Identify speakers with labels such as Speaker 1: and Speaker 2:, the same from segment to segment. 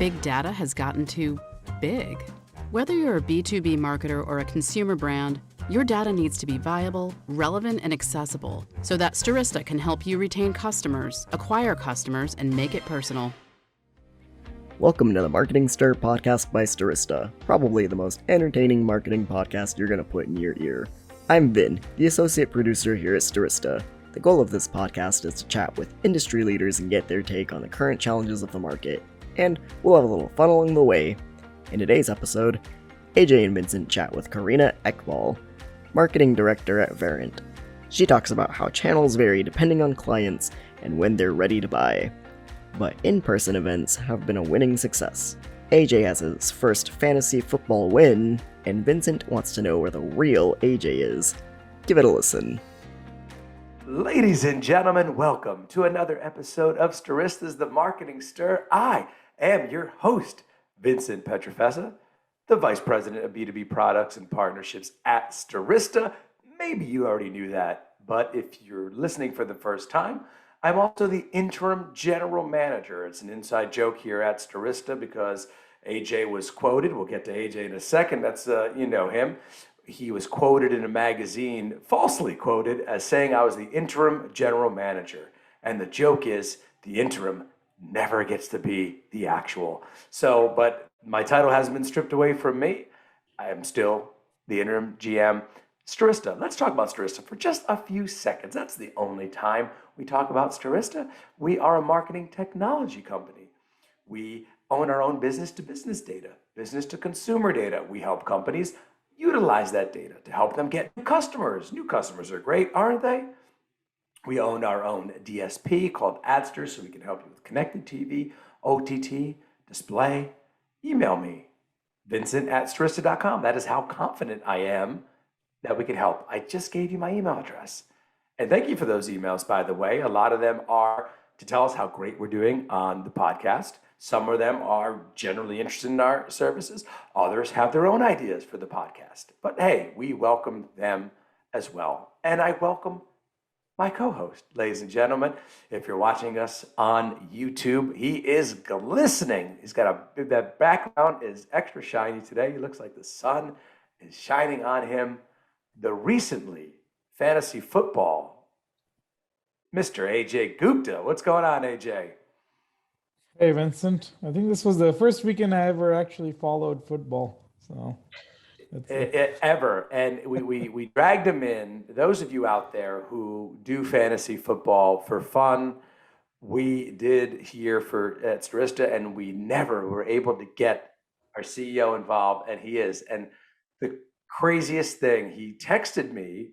Speaker 1: Big data has gotten too big. Whether you're a B2B marketer or a consumer brand, your data needs to be viable, relevant, and accessible so that Stirista can help you retain customers, acquire customers, and make it personal.
Speaker 2: Welcome to the Marketing Stir podcast by Stirista, probably the most entertaining marketing podcast you're going to put in your ear. I'm Vin, the associate producer here at Stirista. The goal of this podcast is to chat with industry leaders and get their take on the current challenges of the market, and we'll have a little fun along the way. In today's episode, Ajay and Vincent chat with Carrina Ekvall, marketing director at Verint. She talks about how channels vary depending on clients and when they're ready to buy. But in-person events have been a winning success. AJ has his first fantasy football win, and Vincent wants to know where the real AJ is. Give it a listen.
Speaker 3: Ladies and gentlemen, welcome to another episode of Stirista's The Marketing Stir. I am your host, Vincent Petrofessa, the Vice President of B2B Products and Partnerships at Stirista. Maybe you already knew that, but if you're listening for the first time, I'm also the interim general manager. It's an inside joke here at Stirista because AJ was quoted. We'll get to AJ in a second. That's, you know him. He was quoted in a magazine, falsely quoted, as saying I was the interim general manager. And the joke is the interim never gets to be the actual. So, but my title hasn't been stripped away from me. I am still the interim GM. Stirista. Let's talk about Stirista for just a few seconds. That's the only time we talk about Stirista. We are a marketing technology company. We own our own business-to-business data, business-to-consumer data. We help companies utilize that data to help them get new customers. New customers are great, aren't they? We own our own DSP called Adster, so we can help you with connected TV, OTT, display. Email me, vincent@stirista.com. That is how confident I am that we can help. I just gave you my email address. And thank you for those emails, by the way. A lot of them are to tell us how great we're doing on the podcast. Some of them are generally interested in our services. Others have their own ideas for the podcast. But hey, we welcome them as well. And I welcome my co-host, ladies and gentlemen. If you're watching us on YouTube, he is glistening. He's got that background is extra shiny today. He looks like the sun is shining on him. The recently fantasy football, Mr. AJ Gupta. What's going on, AJ?
Speaker 4: Hey, Vincent. I think this was the first weekend I ever actually followed football. So
Speaker 3: ever. And we dragged him in. Those of you out there who do fantasy football for fun, we did here at Stirista, and we never were able to get our CEO involved, and he is. And the craziest thing, he texted me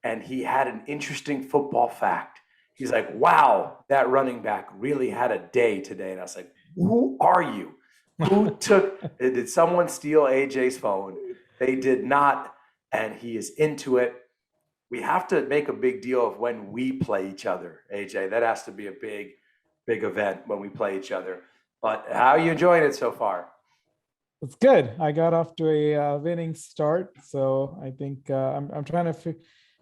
Speaker 3: and he had an interesting football fact. He's like, wow, that running back really had a day today. And I was like, who are you? Did someone steal AJ's phone? They did not. And he is into it. We have to make a big deal of when we play each other, AJ. That has to be a big event when we play each other. But how are you enjoying it so far?
Speaker 4: it's good. I got off to a winning start. So I think I'm trying to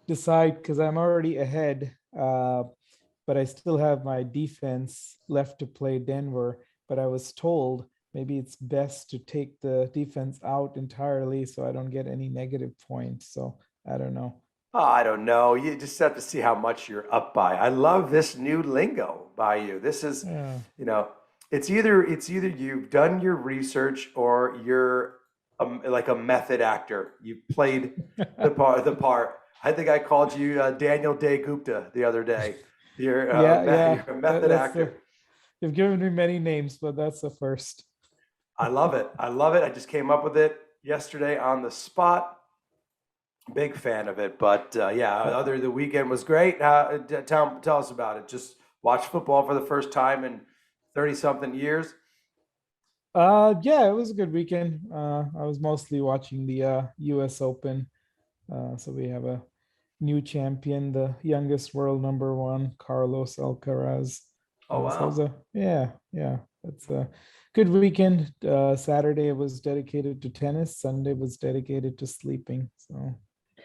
Speaker 4: decide because I'm already ahead. But I still have my defense left to play Denver. But I was told maybe it's best to take the defense out entirely so I don't get any negative points. So I don't know.
Speaker 3: Oh, I don't know. You just have to see how much you're up by. I love this new lingo by you. This is, you know, it's either you've done your research or you're like a method actor. You've played the part. I think I called you Daniel Day Gupta the other day. You're a method actor.
Speaker 4: You've given me many names, but that's the first.
Speaker 3: I love it. I just came up with it yesterday on the spot. Big fan of it. But the weekend was great. Tell us about it. Just watch football for the first time in 30-something years.
Speaker 4: It was a good weekend. I was mostly watching the US Open. So we have a new champion, the youngest world number one, Carlos Alcaraz.
Speaker 3: Oh, wow.
Speaker 4: So it's a good weekend. Saturday was dedicated to tennis. Sunday was dedicated to sleeping. So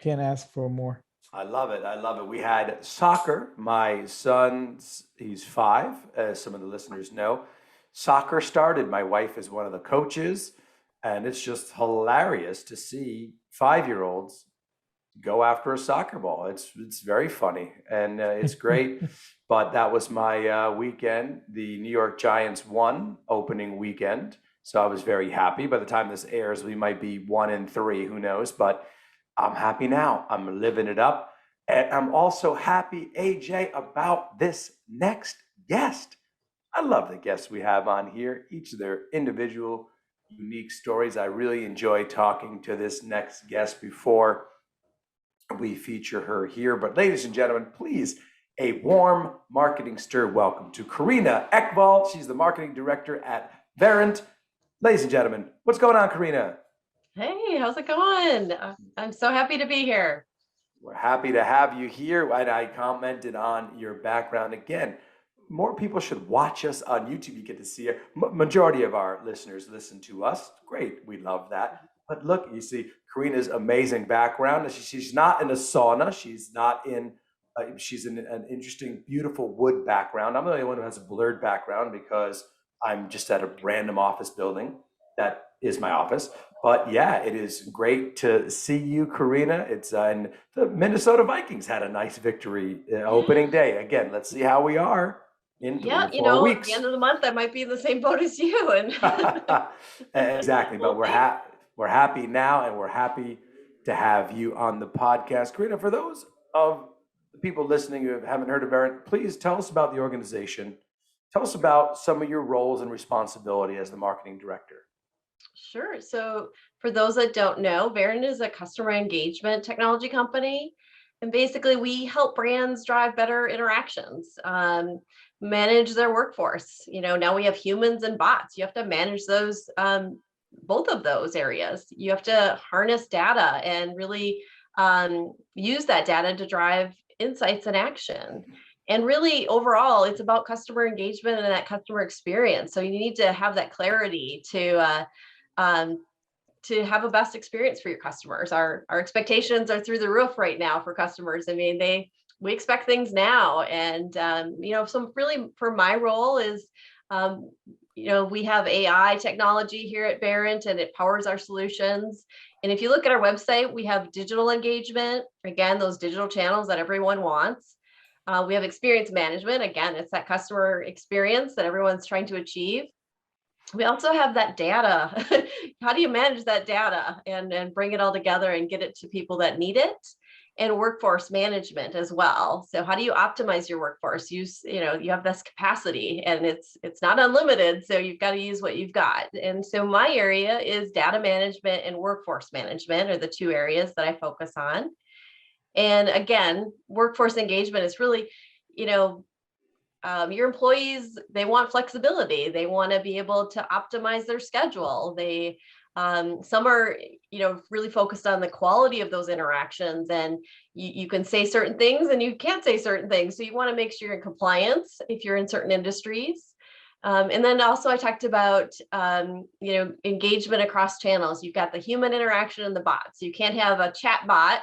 Speaker 4: can't ask for more.
Speaker 3: I love it. We had soccer. My son, he's 5, as some of the listeners know. soccer started. My wife is one of the coaches, and it's just hilarious to see 5-year-olds go after a soccer ball. It's very funny, and it's great. But that was my weekend. The New York Giants won opening weekend, so I was very happy. By the time this airs, we might be 1-3. Who knows? But I'm happy now. I'm living it up, and I'm also happy, AJ, about this next guest. I love the guests we have on here, each of their individual, unique stories. I really enjoy talking to this next guest before we feature her here. But ladies and gentlemen, please, a warm marketing stir welcome to Carrina Ekvall. She's the marketing director at Verint. Ladies and gentlemen, what's going on, Carrina?
Speaker 5: Hey, how's it going? I'm so happy to be here.
Speaker 3: We're happy to have you here. And I commented on your background again. More people should watch us on YouTube. You get to see it. Majority of our listeners listen to us. Great. We love that. But look, you see Carrina's amazing background. She's not in a sauna. She's not in, she's in an interesting, beautiful wood background. I'm the only one who has a blurred background because I'm just at a random office building. That is my office. But yeah, it is great to see you, Carrina. It's and the Minnesota Vikings had a nice victory opening day. Again, let's see how we are in 3 or 4 weeks.
Speaker 5: At the end of the month, I might be in the same boat as you. And
Speaker 3: exactly, but we're happy now, and we're happy to have you on the podcast. Carrina, for those of the people listening who haven't heard of Verint, please tell us about the organization. Tell us about some of your roles and responsibility as the marketing director.
Speaker 5: Sure. So for those that don't know, Verint is a customer engagement technology company. And basically, we help brands drive better interactions, manage their workforce. Now we have humans and bots. You have to manage those, both of those areas. You have to harness data and really use that data to drive insights and action. And really, overall, it's about customer engagement and that customer experience. So you need to have that clarity to have a best experience for your customers. Our expectations are through the roof right now for customers. I mean, we expect things now, and so really for my role is, we have AI technology here at Verint, and it powers our solutions. And if you look at our website, we have digital engagement, again, those digital channels that everyone wants. We have experience management. Again, it's that customer experience that everyone's trying to achieve. We also have that data. How do you manage that data and bring it all together and get it to people that need it? And workforce management as well. So how do you optimize your workforce? You have this capacity, and it's not unlimited. So you've got to use what you've got. And so my area is data management and workforce management are the two areas that I focus on. And again, workforce engagement is really, your employees, they want flexibility. They want to be able to optimize their schedule. Some are, really focused on the quality of those interactions, and you can say certain things and you can't say certain things. So you want to make sure you're in compliance if you're in certain industries. And then also I talked about, engagement across channels. You've got the human interaction and the bots. You can't have a chat bot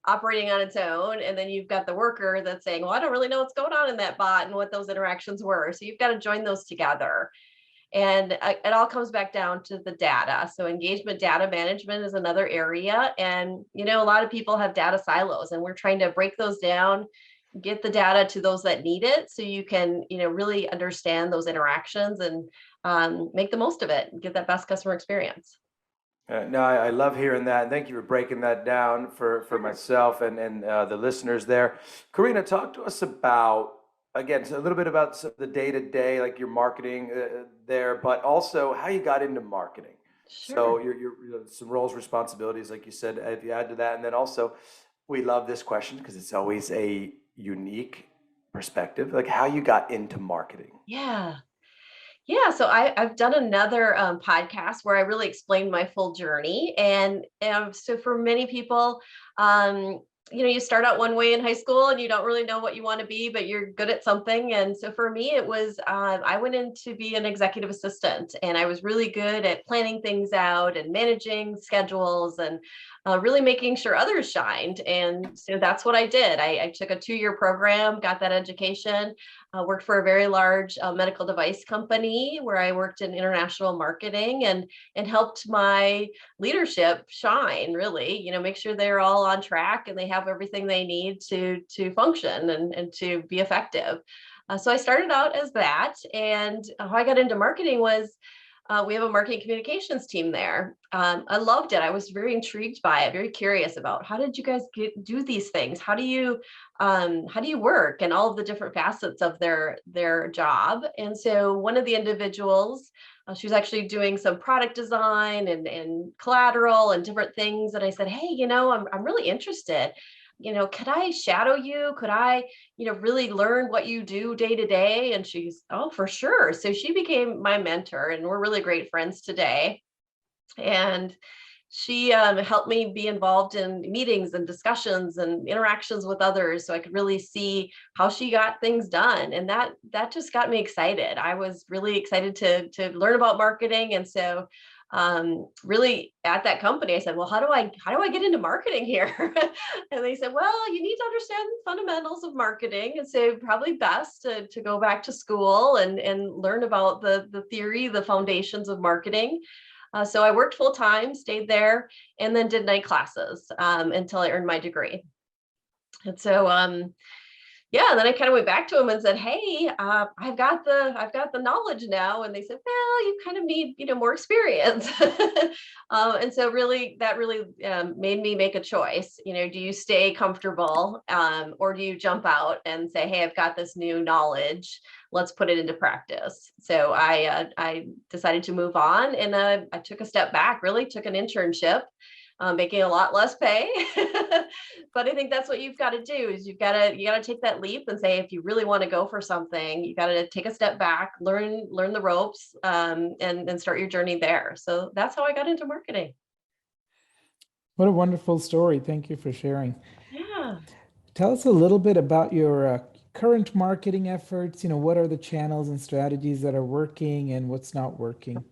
Speaker 5: operating on its own, and then you've got the worker that's saying, well, I don't really know what's going on in that bot and what those interactions were. So you've got to join those together. And it all comes back down to the data. So engagement data management is another area. And, a lot of people have data silos, and we're trying to break those down, get the data to those that need it, so you can, really understand those interactions and make the most of it and get that best customer experience.
Speaker 3: No, I love hearing that. Thank you for breaking that down for myself and the listeners there. Carrina, talk to us about, again, so a little bit about the day-to-day, like your marketing there, but also how you got into marketing.
Speaker 5: Sure.
Speaker 3: So your some roles, responsibilities, like you said, if you add to that. And then also, we love this question because it's always a unique perspective, like how you got into marketing.
Speaker 5: Yeah, so I've done another podcast where I really explained my full journey. And so for many people, you start out one way in high school and you don't really know what you want to be, but you're good at something. And so for me, it was, I went in to be an executive assistant, and I was really good at planning things out and managing schedules and really making sure others shined. And so that's what I did. I took a 2-year program, got that education, worked for a very large medical device company where I worked in international marketing and helped my leadership shine, really, make sure they're all on track and they have everything they need to function and to be effective. So I started out as that, and how I got into marketing was we have a marketing communications team there. I loved it. I was very intrigued by it, very curious about how did you guys do these things? How do you work, and all of the different facets of their job. And so one of the individuals, she was actually doing some product design and collateral and different things. And I said, hey, I'm really interested. Could I shadow you? Could I, really learn what you do day to day? And she's, oh, for sure. So she became my mentor, and we're really great friends today. And she helped me be involved in meetings and discussions and interactions with others, so I could really see how she got things done. And that just got me excited. I was really excited to learn about marketing. And so really at that company, I said, well, how do I get into marketing here? And they said, well, you need to understand the fundamentals of marketing. And so probably best to go back to school and learn about the theory, the foundations of marketing. So I worked full time, stayed there, and then did night classes until I earned my degree. And so, yeah, and then I kind of went back to them and said, hey, I've got the knowledge now. And they said, well, you kind of need, more experience. And so that really made me make a choice. Do you stay comfortable or do you jump out and say, hey, I've got this new knowledge, let's put it into practice. So I decided to move on, and I took a step back, really took an internship, making a lot less pay. But I think that's what you've got to do, is you got to take that leap and say, if you really want to go for something, you got to take a step back, learn the ropes, and start your journey there. So that's how I got into marketing.
Speaker 4: What a wonderful story. Thank you for sharing.
Speaker 5: Yeah.
Speaker 4: Tell us a little bit about your current marketing efforts. What are the channels and strategies that are working and what's not working?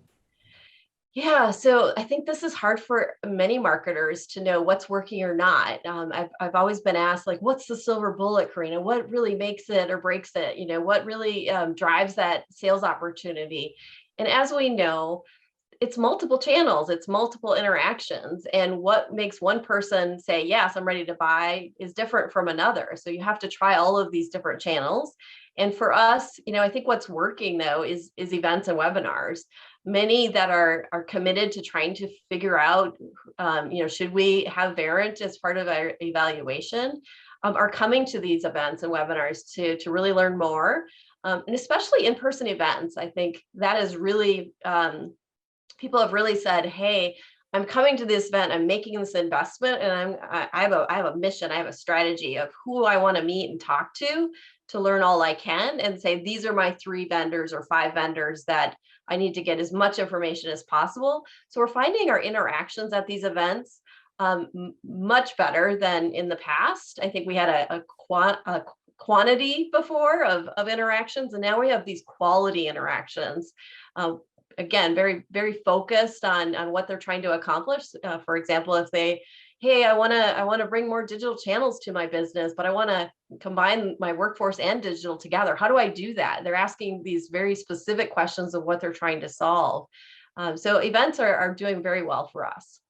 Speaker 5: Yeah, so I think this is hard for many marketers to know what's working or not. I've always been asked, like, what's the silver bullet, Carrina? What really makes it or breaks it? What really drives that sales opportunity? And as we know, it's multiple channels, it's multiple interactions. And what makes one person say, yes, I'm ready to buy is different from another. So you have to try all of these different channels. And for us, I think what's working though is events and webinars. Many that are committed to trying to figure out, should we have Verint as part of our evaluation, are coming to these events and webinars to really learn more. And especially in-person events, I think that is really, people have really said, hey, I'm coming to this event, I'm making this investment, and I have a mission, I have a strategy of who I want to meet and talk to learn all I can, and say, these are my 3 vendors or 5 vendors that I need to get as much information as possible. So we're finding our interactions at these events much better than in the past. I think we had a quantity before of interactions, and now we have these quality interactions. Again, very, very focused on what they're trying to accomplish. For example, if they, hey, I want to bring more digital channels to my business, but I want to combine my workforce and digital together. How do I do that? They're asking these very specific questions of what they're trying to solve. So events are doing very well for us.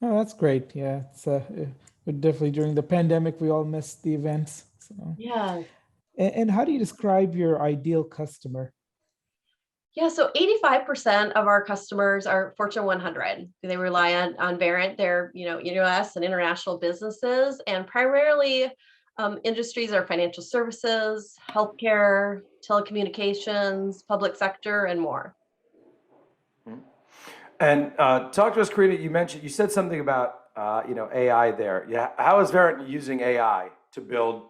Speaker 4: Oh, that's great. Yeah, it's definitely during the pandemic, we all missed the events. So.
Speaker 5: Yeah.
Speaker 4: And how do you describe your ideal customer?
Speaker 5: Yeah, so 85% of our customers are Fortune 100. They rely on Verint. They're, US and international businesses, and primarily industries are financial services, healthcare, telecommunications, public sector, and more.
Speaker 3: And talk to us, Carrina. You said something about AI there. Yeah, how is Verint using AI to build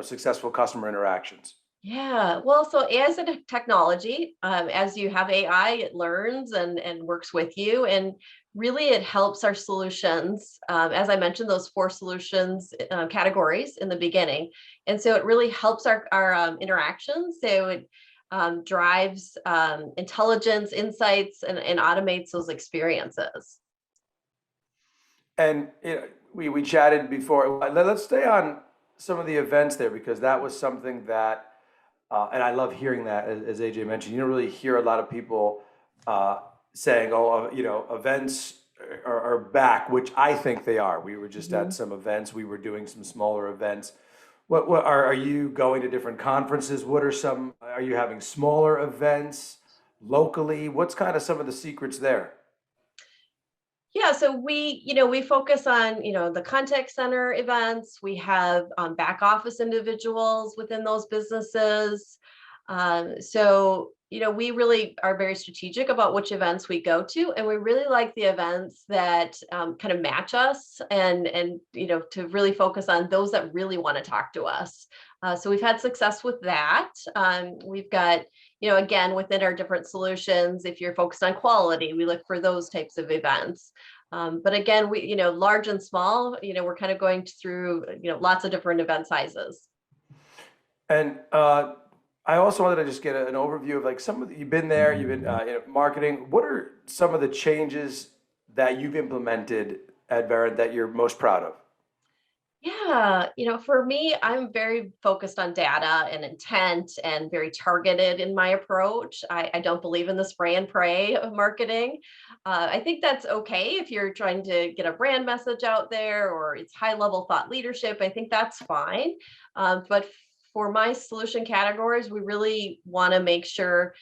Speaker 3: successful customer interactions?
Speaker 5: Yeah, well, so AI is a technology. As you have AI, it learns and works with you. And really, it helps our solutions. As I mentioned, those 4 solutions categories in the beginning. And so it really helps our interactions. So it drives intelligence, insights, and automates those experiences.
Speaker 3: And we chatted before. Let's stay on some of the events there because that was something that, and I love hearing that, as AJ mentioned. You don't really hear a lot of people saying, "Oh, events are back," which I think they are. We were just at some events. We were doing some smaller events. What are you going to different conferences? What are some? Are you having smaller events locally? What's kind of some of the secrets there?
Speaker 5: Yeah, so we focus on, the contact center events. We have back office individuals within those businesses. We really are very strategic about which events we go to, and we really like the events that kind of match us and to really focus on those that really want to talk to us. So we've had success with that. We've got, again, within our different solutions, if you're focused on quality, we look for those types of events. But again, we, large and small, we're kind of going through, lots of different event sizes.
Speaker 3: And I also wanted to just get an overview of like some of you've been there, you've been marketing. What are some of the changes that you've implemented at Verint that you're most proud of?
Speaker 5: Yeah, for me, I'm very focused on data and intent and very targeted in my approach. I don't believe in the spray and pray of marketing. I think that's okay if you're trying to get a brand message out there or it's high level thought leadership. I think that's fine. But for my solution categories, we really want to make sure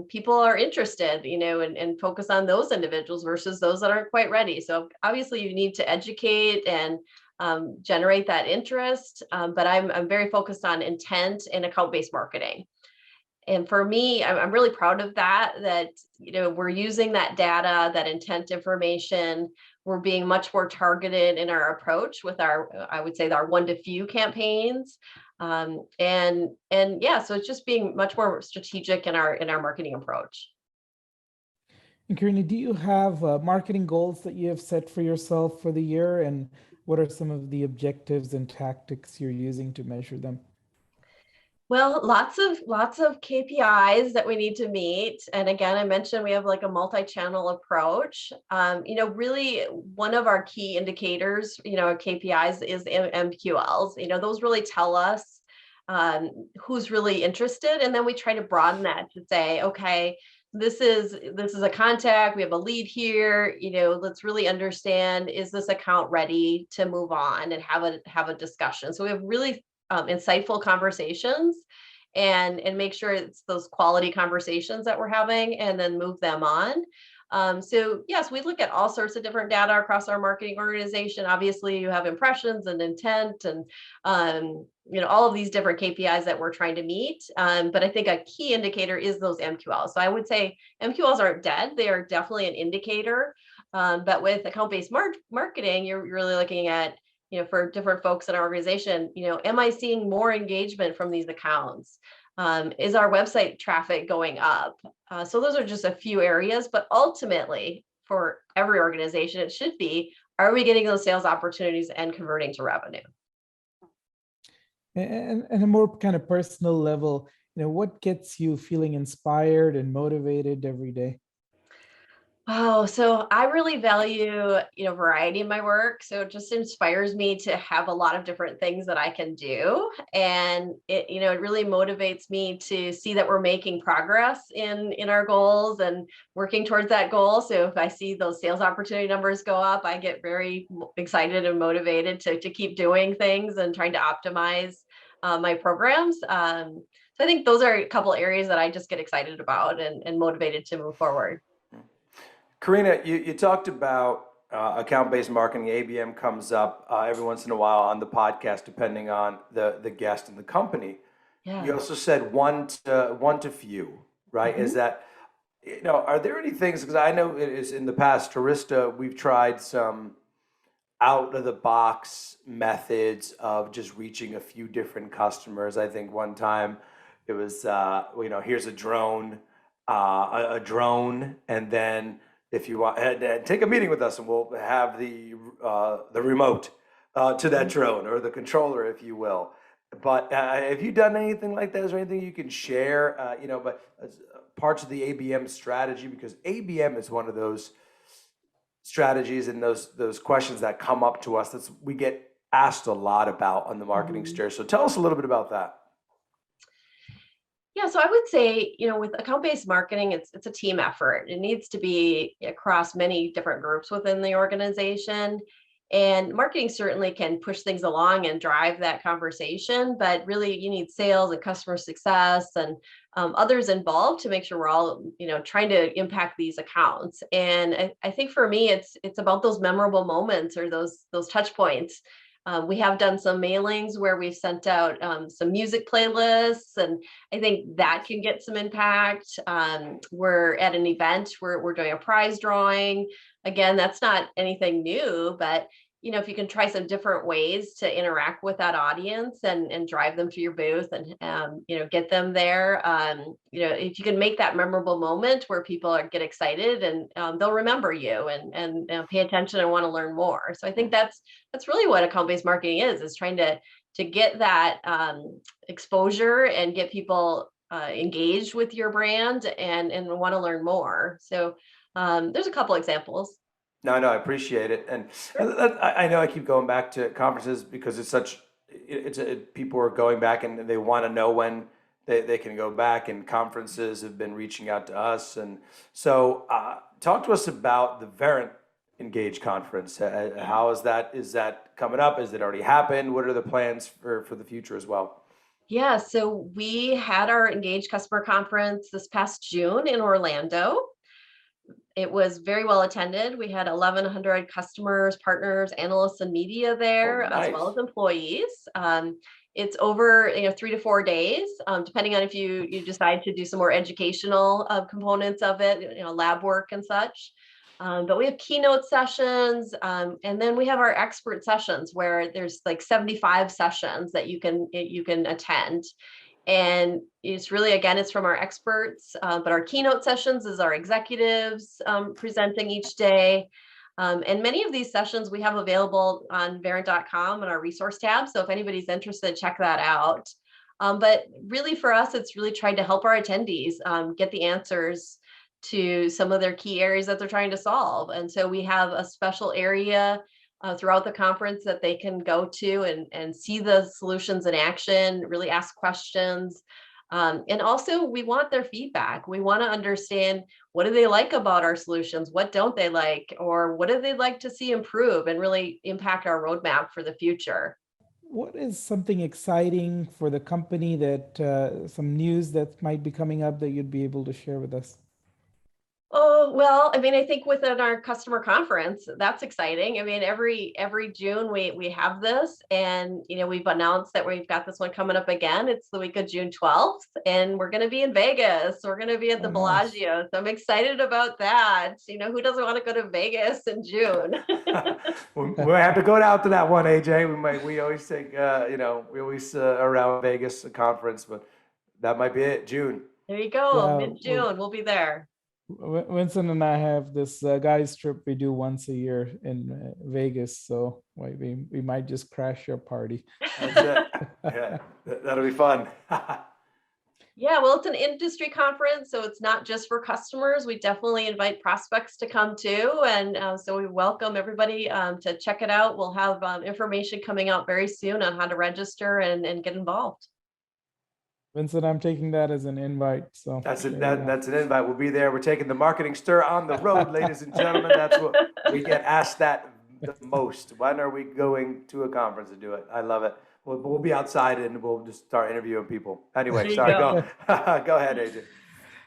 Speaker 5: people are interested, and focus on those individuals versus those that aren't quite ready. So obviously you need to educate and generate that interest. But I'm very focused on intent and account-based marketing. And for me, I'm really proud of that, we're using that data, that intent information. We're being much more targeted in our approach with I would say our one to few campaigns. And yeah, so it's just being much more strategic in our marketing approach.
Speaker 4: And Carrina, do you have marketing goals that you have set for yourself for the year? And what are some of the objectives and tactics you're using to measure them?
Speaker 5: Well, lots of KPIs that we need to meet. And again, I mentioned we have like a multi-channel approach. Really one of our key indicators, KPIs is MQLs. Those really tell us who's really interested. And then we try to broaden that to say, okay, this is a contact, we have a lead here, let's really understand, is this account ready to move on and have a discussion? So we have really insightful conversations and make sure it's those quality conversations that we're having and then move them on. So yes, we look at all sorts of different data across our marketing organization. Obviously you have impressions and intent and all of these different KPIs that we're trying to meet. But I think a key indicator is those MQLs. So I would say MQLs aren't dead. They are definitely an indicator. But with account-based marketing, you're really looking at, for different folks in our organization, am I seeing more engagement from these accounts? Is our website traffic going up? So those are just a few areas, but ultimately for every organization, it should be, are we getting those sales opportunities and converting to revenue?
Speaker 4: And a more kind of personal level, what gets you feeling inspired and motivated every day?
Speaker 5: Oh, so I really value, variety in my work. So it just inspires me to have a lot of different things that I can do. And it really motivates me to see that we're making progress in our goals and working towards that goal. So if I see those sales opportunity numbers go up, I get very excited and motivated to keep doing things and trying to optimize my programs. So I think those are a couple of areas that I just get excited about and motivated to move forward.
Speaker 3: Carrina, you talked about account-based marketing. ABM comes up every once in a while on the podcast, depending on the guest and the company.
Speaker 5: Yeah.
Speaker 3: You also said one to few, right? Is that, are there any things, because I know it is in the past, Stirista, we've tried some out of the box methods of just reaching a few different customers. I think one time it was, here's a drone, and then if you want, take a meeting with us, and we'll have the remote to that drone or the controller, if you will. But have you done anything like that? Is there anything you can share? But parts of the ABM strategy, because ABM is one of those strategies and those questions that come up to us that we get asked a lot about on the marketing stir. So tell us a little bit about that.
Speaker 5: Yeah, so I would say, with account-based marketing, it's a team effort. It needs to be across many different groups within the organization. And marketing certainly can push things along and drive that conversation, but really you need sales and customer success and others involved to make sure we're all, trying to impact these accounts. And I think for me, it's about those memorable moments or those touch points. We have done some mailings where we've sent out some music playlists, and I think that can get some impact. We're at an event where we're doing a prize drawing. Again, that's not anything new, but if you can try some different ways to interact with that audience and drive them to your booth and get them there, if you can make that memorable moment where people get excited and they'll remember you and pay attention and want to learn more. So I think that's really what account-based marketing is trying to get that exposure and get people engaged with your brand and want to learn more. So there's a couple examples.
Speaker 3: No, I appreciate it. And I know I keep going back to conferences because people are going back and they want to know when they can go back, and conferences have been reaching out to us. And so talk to us about the Verint Engage conference. How is that? Is that coming up? Has it already happened? What are the plans for the future as well?
Speaker 5: Yeah, so we had our Engage Customer Conference this past June in Orlando. It was very well attended. We had 1,100 customers, partners, analysts, and media there,
Speaker 3: nice.
Speaker 5: As well as employees. It's over 3 to 4 days, depending on if you decide to do some more educational components of it, lab work and such. But we have keynote sessions, and then we have our expert sessions where there's like 75 sessions that you can attend. And it's really, again, it's from our experts, but our keynote sessions is our executives presenting each day. And many of these sessions we have available on Verint.com and our resource tab. So if anybody's interested, check that out. But really for us, it's really trying to help our attendees get the answers to some of their key areas that they're trying to solve. And so we have a special area throughout the conference that they can go to and see the solutions in action, really ask questions. And also we want their feedback. We want to understand, what do they like about our solutions? What don't they like? Or what do they like to see improve and really impact our roadmap for the future?
Speaker 4: What is something exciting for the company that some news that might be coming up that you'd be able to share with us?
Speaker 5: Oh, well, I mean, I think within our customer conference, that's exciting. I mean, every June we have this, and we've announced that we've got this one coming up again. It's the week of June 12th, and we're going to be in Vegas. We're going to be at the Bellagio. So I'm excited about that. Who doesn't want to go to Vegas in June?
Speaker 3: We have to go out to that one, AJ. We always take, we always around Vegas a conference, but that might be it, June.
Speaker 5: There you go,
Speaker 4: Yeah,
Speaker 5: mid-June, we'll be there.
Speaker 4: Vincent and I have this guys trip we do once a year in Vegas, so we might just crash your party.
Speaker 3: That's it. Yeah, that'll be fun.
Speaker 5: Yeah, well, it's an industry conference, so it's not just for customers. We definitely invite prospects to come too, and so we welcome everybody to check it out. We'll have information coming out very soon on how to register and get involved.
Speaker 4: Vincent, I'm taking that as an invite. So
Speaker 3: that's an invite. We'll be there. We're taking the marketing stir on the road, ladies and gentlemen. That's what we get asked that the most. When are we going to a conference to do it? I love it. We'll be outside and we'll just start interviewing people. Anyway, sorry. Go ahead,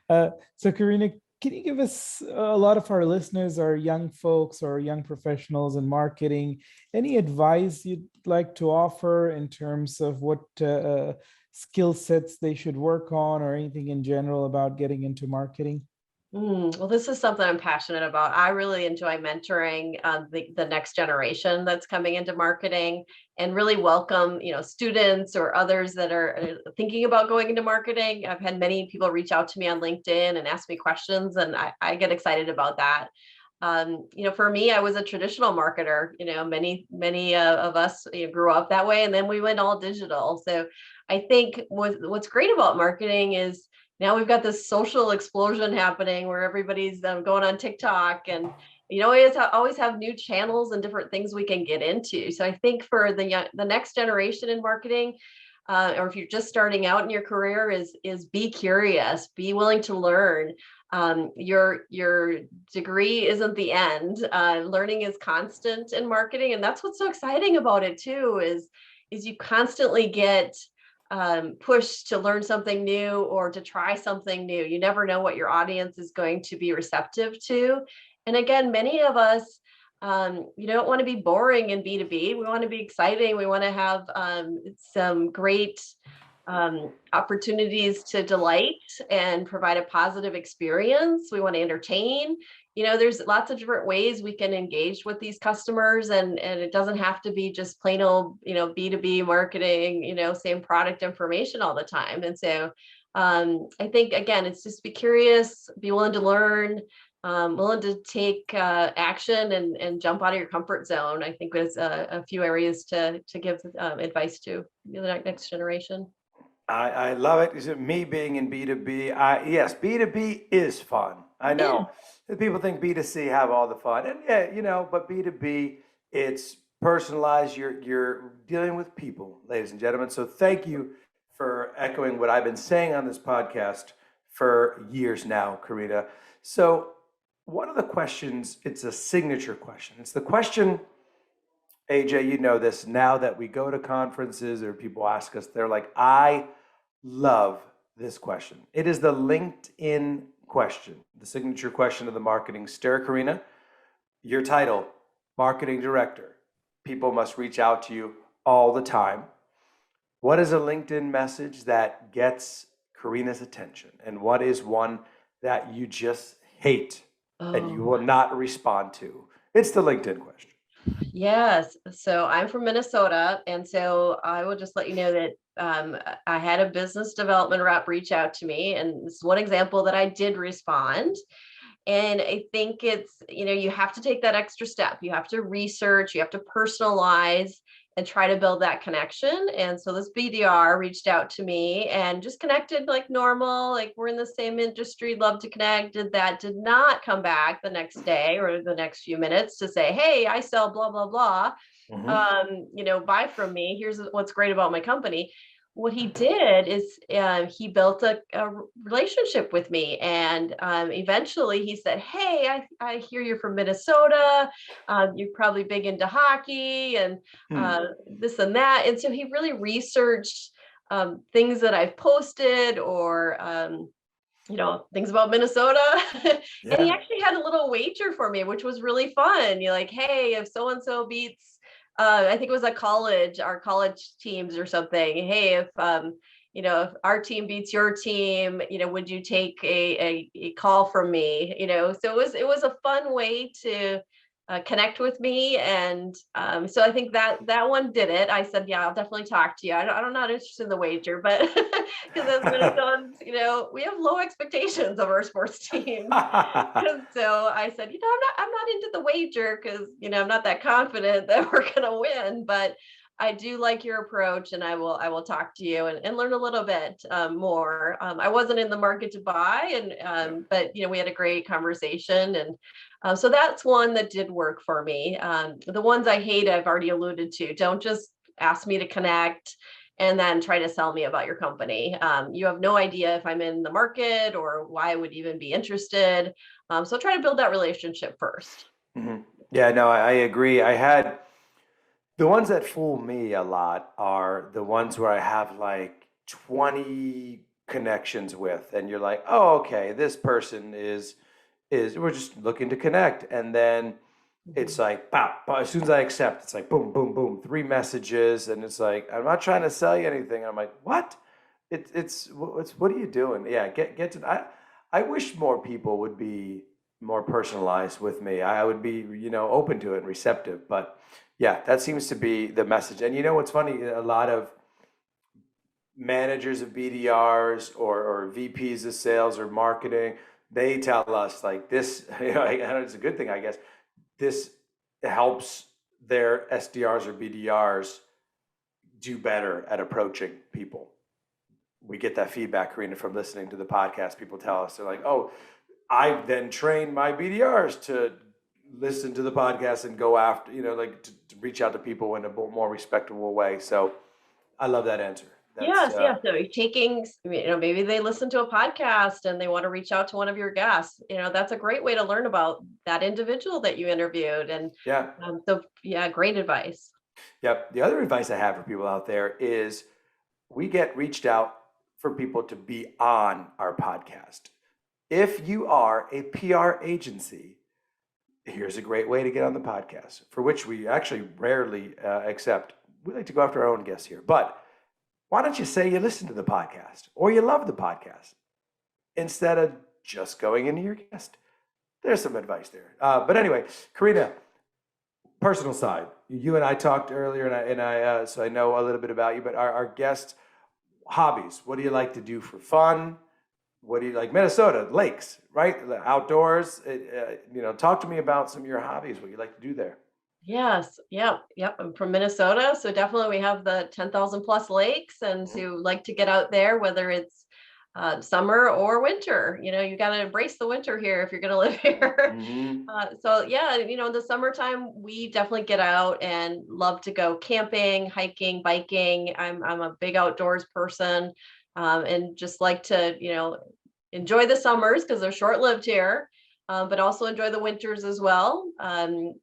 Speaker 3: AJ.
Speaker 4: So Carrina, can you give us, a lot of our listeners are young folks or young professionals in marketing, any advice you'd like to offer in terms of what skill sets they should work on, or anything in general about getting into marketing?
Speaker 5: Well, this is something I'm passionate about. I really enjoy mentoring the next generation that's coming into marketing, and really welcome, students or others that are thinking about going into marketing. I've had many people reach out to me on LinkedIn and ask me questions, and I get excited about that. For me, I was a traditional marketer. Many of us grew up that way, and then we went all digital. So I think what's great about marketing is now we've got this social explosion happening where everybody's going on TikTok and you know, always have new channels and different things we can get into. So I think for the next generation in marketing, or if you're just starting out in your career, is be curious, be willing to learn. Your degree isn't the end. Learning is constant in marketing, and that's what's so exciting about it too. Is you constantly get pushed to learn something new or to try something new. You never know what your audience is going to be receptive to. And again, many of us, you don't want to be boring in B2B. We want to be exciting. We want to have some great opportunities to delight and provide a positive experience. We want to entertain. You know, there's lots of different ways we can engage with these customers, and it doesn't have to be just plain old, you know, B2B marketing, you know, same product information all the time. And so I think, again, it's just be curious, be willing to learn, willing to take action and jump out of your comfort zone. I think there's a few areas to give advice to the next generation.
Speaker 3: I love it. Is it me being in B2B? Yes, B2B is fun. I know people think B2C have all the fun, and yeah, you know, but B2B, it's personalized. You're dealing with people, ladies and gentlemen. So thank you for echoing what I've been saying on this podcast for years now, Carrina. So one of the questions, it's a signature question. It's the question, AJ, you know this, now that we go to conferences or people ask us, they're like, I love this question. It is the LinkedIn question, the signature question of the Marketing Stir. Carrina, your title, Marketing Director. People must reach out to you all the time. What is a LinkedIn message that gets Carrina's attention? And what is one that you just hate and you will not respond to? It's the LinkedIn question.
Speaker 5: Yes. So I'm from Minnesota. And so I will just let you know that I had a business development rep reach out to me. And this is one example that I did respond. And I think it's, you know, you have to take that extra step. You have to research, you have to personalize and try to build that connection. And so this BDR reached out to me and just connected like normal, like we're in the same industry, love to connect. Did not come back the next day or the next few minutes to say, hey, I sell blah, blah, blah. You know, buy from me. Here's what's great about my company. What he did is he built a relationship with me, and eventually he said, hey, I hear you're from Minnesota. You're probably big into hockey and this and that. And so he really researched things that I've posted or you know, things about Minnesota. And he actually had a little wager for me, which was really fun. You're like, hey, if so-and-so beats I think it was our college teams or something. Hey, if you know, if our team beats your team, you know, would you take a call from me? You know, so it was a fun way to connect with me, and so I think that one did it. I said, yeah, I'll definitely talk to you. I'm not interested in the wager, but because as Minnesotans, you know, we have low expectations of our sports team. So I said, you know, I'm not into the wager because, you know, I'm not that confident that we're gonna win, but I do like your approach, and I will talk to you and learn a little bit more. I wasn't in the market to buy, and but you know, we had a great conversation, and so that's one that did work for me. The ones I hate, I've already alluded to. Don't just ask me to connect and then try to sell me about your company. You have no idea if I'm in the market or why I would even be interested. So try to build that relationship first.
Speaker 3: Mm-hmm. Yeah, no, I agree. The ones that fool me a lot are the ones where I have like 20 connections with, and you're like, oh, okay, this person is we're just looking to connect. And then it's like, pop, as soon as I accept, it's like, boom, boom, boom, 3 messages. And it's like, I'm not trying to sell you anything. I'm like, what? It's what are you doing? Yeah, get to, I wish more people would be more personalized with me. I would be, you know, open to it and receptive, but yeah, that seems to be the message. And you know what's funny? A lot of managers of BDRs or VPs of sales or marketing, they tell us like this, you know, it's a good thing, I guess. This helps their SDRs or BDRs do better at approaching people. We get that feedback, Carrina, from listening to the podcast. People tell us, they're like, oh, I've then trained my BDRs to listen to the podcast and go after, to reach out to people in a more respectable way. So I love that answer.
Speaker 5: Yes. So you're taking, maybe they listen to a podcast and they want to reach out to one of your guests. That's a great way to learn about that individual that you interviewed. And great advice.
Speaker 3: Yep. The other advice I have for people out there is we get reached out for people to be on our podcast. If you are a PR agency, here's a great way to get on the podcast, for which we actually rarely accept. We like to go after our own guests here, but why don't you say you listen to the podcast or you love the podcast instead of just going into your guest? There's some advice there. But anyway, Carrina, personal side. You and I talked earlier, and I so I know a little bit about you. But our guests, hobbies. What do you like to do for fun? What do you like? Minnesota, lakes, right? Outdoors. Talk to me about some of your hobbies. What you like to do there?
Speaker 5: Yes. Yep. I'm from Minnesota. So definitely we have the 10,000 plus lakes, and so like to get out there, whether it's summer or winter. You got to embrace the winter here if you're going to live here. In the summertime, we definitely get out and love to go camping, hiking, biking. I'm a big outdoors person, and just like to, enjoy the summers because they're short-lived here. But also enjoy the winters as well.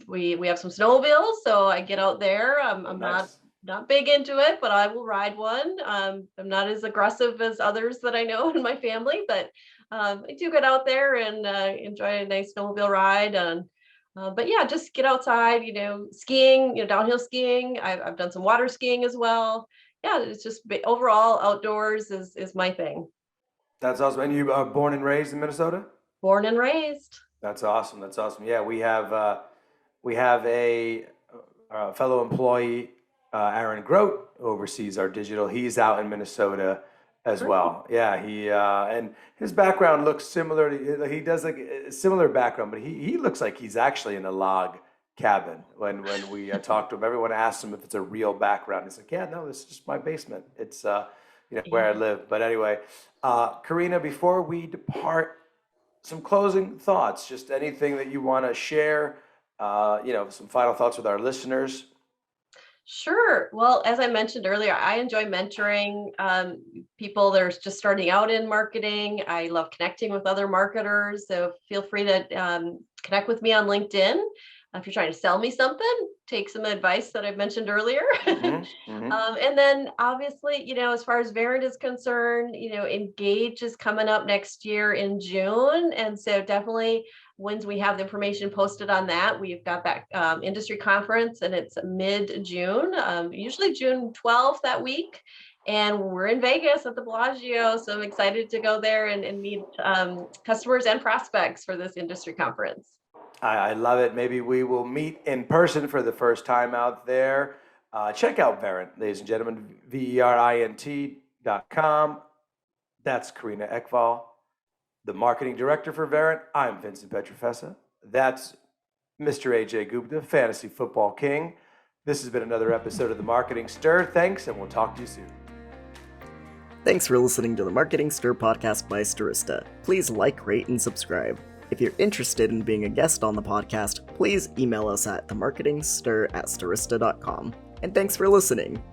Speaker 5: We have some snowmobiles, so I get out there. I'm nice. not big into it, but I will ride one. I'm not as aggressive as others that I know in my family, but I do get out there and enjoy a nice snowmobile ride. But just get outside. Skiing, downhill skiing. I've done some water skiing as well. Yeah, it's just overall outdoors is my thing.
Speaker 3: That's awesome. And you are born and raised in Minnesota?
Speaker 5: Born and raised.
Speaker 3: That's awesome. Yeah, we have a fellow employee, Aaron Grote, oversees our digital. He's out in Minnesota as well. Yeah, he and his background looks similar. He does like a similar background, but he looks like he's actually in a log cabin. When we talk to him, everyone asks him if it's a real background. He's like, yeah, no, this is just my basement. It's where I live. But anyway, Carrina, before we depart, some closing thoughts, just anything that you want to share, some final thoughts with our listeners.
Speaker 5: Sure. Well, as I mentioned earlier, I enjoy mentoring people that are just starting out in marketing. I love connecting with other marketers. So feel free to connect with me on LinkedIn. If you're trying to sell me something, take some advice that I've mentioned earlier. And then obviously, as far as Verint is concerned, Engage is coming up next year in June. And so definitely once we have the information posted on that, we've got that industry conference, and it's mid-June, usually June 12th that week. And we're in Vegas at the Bellagio. So I'm excited to go there and meet customers and prospects for this industry conference.
Speaker 3: I love it. Maybe we will meet in person for the first time out there. Check out Verint, ladies and gentlemen, verint.com. That's Carrina Ekvall, the marketing director for Verint. I'm Vincent Petrofessa. That's Mr. Ajay Gupta, Fantasy Football King. This has been another episode of The Marketing Stir. Thanks, and we'll talk to you soon.
Speaker 2: Thanks for listening to the Marketing Stir podcast by Stirista. Please like, rate, and subscribe. If you're interested in being a guest on the podcast, please email us at themarketingstir@stirista.com. And thanks for listening.